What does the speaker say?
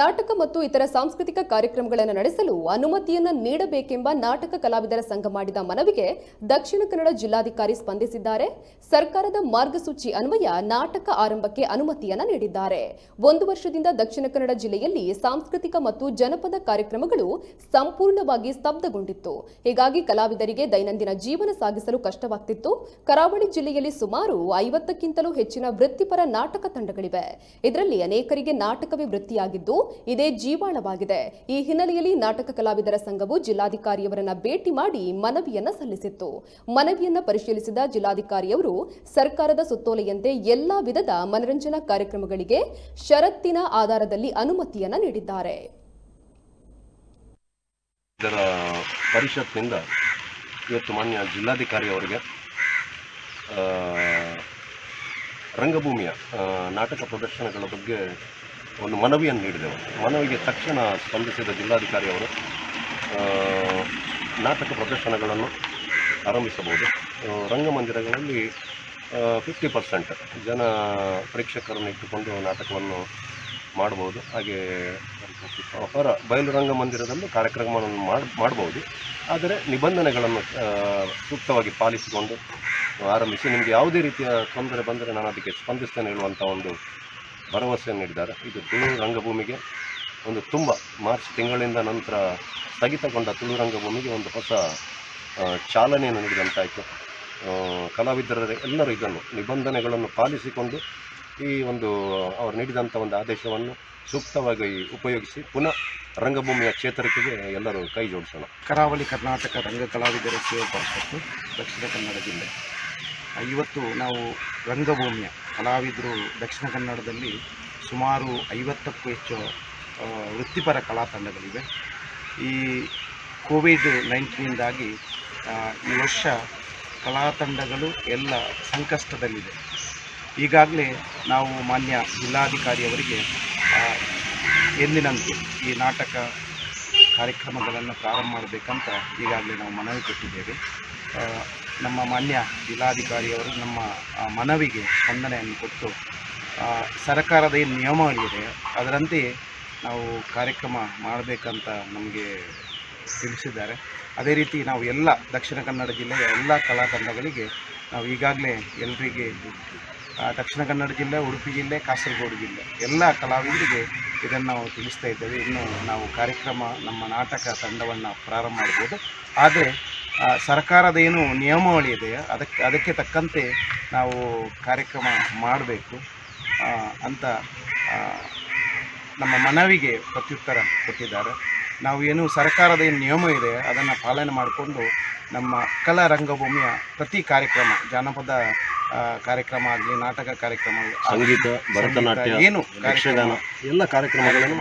ನಾಟಕ ಮತ್ತು ಇತರ ಸಾಂಸ್ಕೃತಿಕ ಕಾರ್ಯಕ್ರಮಗಳನ್ನು ನಡೆಸಲು ಅನುಮತಿಯನ್ನು ನೀಡಬೇಕೆಂಬ ನಾಟಕ ಕಲಾವಿದರ ಸಂಘ ಮಾಡಿದ ಮನವಿಗೆ ದಕ್ಷಿಣ ಕನ್ನಡ ಜಿಲ್ಲಾಧಿಕಾರಿ ಸ್ಪಂದಿಸಿದ್ದಾರೆ. ಸರ್ಕಾರದ ಮಾರ್ಗಸೂಚಿ ಅನ್ವಯ ನಾಟಕ ಆರಂಭಕ್ಕೆ ಅನುಮತಿಯನ್ನು ನೀಡಿದ್ದಾರೆ. 1 ವರ್ಷದಿಂದ ದಕ್ಷಿಣ ಕನ್ನಡ ಜಿಲ್ಲೆಯಲ್ಲಿ ಸಾಂಸ್ಕೃತಿಕ ಮತ್ತು ಜನಪದ ಕಾರ್ಯಕ್ರಮಗಳು ಸಂಪೂರ್ಣವಾಗಿ ಸ್ತಬ್ಧಗೊಂಡಿತ್ತು. ಹೀಗಾಗಿ ಕಲಾವಿದರಿಗೆ ದೈನಂದಿನ ಜೀವನ ಸಾಗಿಸಲು ಕಷ್ಟವಾಗ್ತಿತ್ತು. ಕರಾವಳಿ ಜಿಲ್ಲೆಯಲ್ಲಿ ಸುಮಾರು 50ಕ್ಕಿಂತಲೂ ಹೆಚ್ಚಿನ ವೃತ್ತಿಪರ ನಾಟಕ ತಂಡಗಳಿವೆ. ಇದರಲ್ಲಿ ಅನೇಕರಿಗೆ ನಾಟಕವೇ ವೃತ್ತಿಯಾಗಿದ್ದು ಇದೇ ಜೀವಾಳವಾಗಿದೆ. ಈ ಹಿನ್ನೆಲೆಯಲ್ಲಿ ನಾಟಕ ಕಲಾವಿದರ ಸಂಘವು ಜಿಲ್ಲಾಧಿಕಾರಿಯವರನ್ನ ಭೇಟಿ ಮಾಡಿ ಮನವಿಯನ್ನ ಸಲ್ಲಿಸಿತ್ತು. ಮನವಿಯನ್ನ ಪರಿಶೀಲಿಸಿದ ಜಿಲ್ಲಾಧಿಕಾರಿಯವರು ಸರ್ಕಾರದ ಸುತ್ತೋಲೆಯಂತೆ ಎಲ್ಲಾ ವಿಧದ ಮನರಂಜನಾ ಕಾರ್ಯಕ್ರಮಗಳಿಗೆ ಷರತ್ತಿನ ಆಧಾರದಲ್ಲಿ ಅನುಮತಿಯನ್ನ ನೀಡಿದ್ದಾರೆ. ಇದರ ಪರಿಷತ್ನಿಂದ ಇವತ್ತು ಮಾನ್ಯ ಜಿಲ್ಲಾಧಿಕಾರಿ ಅವರಿಗೆ ರಂಗಭೂಮಿಯ ನಾಟಕ ಪ್ರದರ್ಶನಗಳ ಬಗ್ಗೆ ಒಂದು ಮನವಿಯನ್ನು ನೀಡಿದೆವು. ಮನವಿಗೆ ತಕ್ಷಣ ಸ್ಪಂದಿಸಿದ ಜಿಲ್ಲಾಧಿಕಾರಿ ಅವರು ನಾಟಕ ಪ್ರದರ್ಶನಗಳನ್ನು ಆರಂಭಿಸಬಹುದು. ರಂಗಮಂದಿರಗಳಲ್ಲಿ 50% ಜನ ಪ್ರೇಕ್ಷಕರನ್ನು ಇಟ್ಟುಕೊಂಡು ನಾಟಕವನ್ನು ಮಾಡಬಹುದು. ಹಾಗೆ ಹೊರ ಬಯಲು ರಂಗಮಂದಿರದಲ್ಲೂ ಕಾರ್ಯಕ್ರಮವನ್ನು ಮಾಡಬಹುದು. ಆದರೆ ನಿಬಂಧನೆಗಳನ್ನು ಸೂಕ್ತವಾಗಿ ಪಾಲಿಸಿಕೊಂಡು ಆರಂಭಿಸಿ ನಿಮಗೆ ಯಾವುದೇ ರೀತಿಯ ತೊಂದರೆ ಬಂದರೆ ನಾನು ಅದಕ್ಕೆ ಸ್ಪಂದಿಸ್ತೇನೆ ಹೇಳುವಂಥ ಒಂದು ಭರವಸೆಯನ್ನು ನೀಡಿದ್ದಾರೆ. ಇದು ತುಳು ರಂಗಭೂಮಿಗೆ ಒಂದು ತುಂಬ ಮಾರ್ಚ್ ತಿಂಗಳಿಂದ ನಂತರ ಸ್ಥಗಿತಗೊಂಡ ತುಳು ರಂಗಭೂಮಿಗೆ ಒಂದು ಹೊಸ ಚಾಲನೆಯನ್ನು ನೀಡಿದಂತಾಯಿತು. ಕಲಾವಿದರ ಎಲ್ಲರೂ ಇದನ್ನು ನಿಬಂಧನೆಗಳನ್ನು ಪಾಲಿಸಿಕೊಂಡು ಈ ಒಂದು ಅವರು ನೀಡಿದಂಥ ಒಂದು ಆದೇಶವನ್ನು ಸೂಕ್ತವಾಗಿ ಉಪಯೋಗಿಸಿ ಪುನಃ ರಂಗಭೂಮಿಯ ಚೇತರಿಕೆಗೆ ಎಲ್ಲರೂ ಕೈ ಜೋಡಿಸೋಣ. ಕರಾವಳಿ ಕರ್ನಾಟಕ ರಂಗ ಕಲಾವಿದರ ಸೇವಾ ಪರಿಷತ್ತು ದಕ್ಷಿಣ ಕನ್ನಡ ಜಿಲ್ಲೆ. ಇವತ್ತು ನಾವು ರಂಗಭೂಮಿಯ ಕಲಾವಿದರು ದಕ್ಷಿಣ ಕನ್ನಡದಲ್ಲಿ ಸುಮಾರು 50ಕ್ಕೂ ಹೆಚ್ಚು ವೃತ್ತಿಪರ ಕಲಾ ತಂಡಗಳಿವೆ. ಈ ಕೋವಿಡ್-19ಯಿಂದಾಗಿ ಈ ವರ್ಷ ಕಲಾ ತಂಡಗಳು ಎಲ್ಲ ಸಂಕಷ್ಟದಲ್ಲಿದೆ. ಈಗಾಗಲೇ ನಾವು ಮಾನ್ಯ ಜಿಲ್ಲಾಧಿಕಾರಿಯವರಿಗೆ ಎಂದಿನಂತೆ ಈ ನಾಟಕ ಕಾರ್ಯಕ್ರಮಗಳನ್ನು ಪ್ರಾರಂಭ ಮಾಡಬೇಕಂತ ಈಗಾಗಲೇ ನಾವು ಮನವಿ ಕೊಟ್ಟಿದ್ದೇವೆ. ನಮ್ಮ ಮಾನ್ಯ ಜಿಲ್ಲಾಧಿಕಾರಿಯವರು ನಮ್ಮ ಮನವಿಗೆ ಸ್ಪಂದನೆಯನ್ನು ಕೊಟ್ಟು ಸರ್ಕಾರದ ಏನು ನಿಯಮಗಳಿದೆ ಅದರಂತೆ ನಾವು ಕಾರ್ಯಕ್ರಮ ಮಾಡಬೇಕಂತ ನಮಗೆ ತಿಳಿಸಿದ್ದಾರೆ. ಅದೇ ರೀತಿ ನಾವು ಎಲ್ಲ ದಕ್ಷಿಣ ಕನ್ನಡ ಜಿಲ್ಲೆಯ ಎಲ್ಲ ಕಲಾ ತಂಡಗಳಿಗೆ ನಾವು ಈಗಾಗಲೇ ಎಲ್ಲರಿಗೆ ದಕ್ಷಿಣ ಕನ್ನಡ ಜಿಲ್ಲೆ, ಉಡುಪಿ ಜಿಲ್ಲೆ, ಕಾಸರಗೋಡು ಜಿಲ್ಲೆ ಎಲ್ಲ ಕಲಾವಿದರಿಗೆ ಇದನ್ನು ನಾವು ತಿಳಿಸ್ತಾ ಇದ್ದೇವೆ. ಇನ್ನು ನಾವು ಕಾರ್ಯಕ್ರಮ ನಮ್ಮ ನಾಟಕ ತಂಡವನ್ನು ಪ್ರಾರಂಭ ಮಾಡ್ಬೋದು. ಆದರೆ ಸರ್ಕಾರದ ಏನು ನಿಯಮಾವಳಿ ಅದಕ್ಕೆ ತಕ್ಕಂತೆ ನಾವು ಕಾರ್ಯಕ್ರಮ ಮಾಡಬೇಕು ಅಂತ ನಮ್ಮ ಮನವಿಗೆ ಪ್ರತ್ಯುತ್ತರ ಕೊಟ್ಟಿದ್ದಾರೆ. ನಾವು ಏನು ಸರ್ಕಾರದ ಏನು ನಿಯಮ ಇದೆ ಅದನ್ನು ಪಾಲನೆ ಮಾಡಿಕೊಂಡು ನಮ್ಮ ಕಲಾ ರಂಗಭೂಮಿಯ ಪ್ರತಿ ಕಾರ್ಯಕ್ರಮ, ಜಾನಪದ ಕಾರ್ಯಕ್ರಮ ಆಗಲಿ, ನಾಟಕ ಕಾರ್ಯಕ್ರಮ, ಸಂಗೀತ, ಭರತನಾಟ್ಯ, ಏನು ಕಾರ್ಯಕ್ರಮ ಎಲ್ಲ ಕಾರ್ಯಕ್ರಮಗಳನ್ನು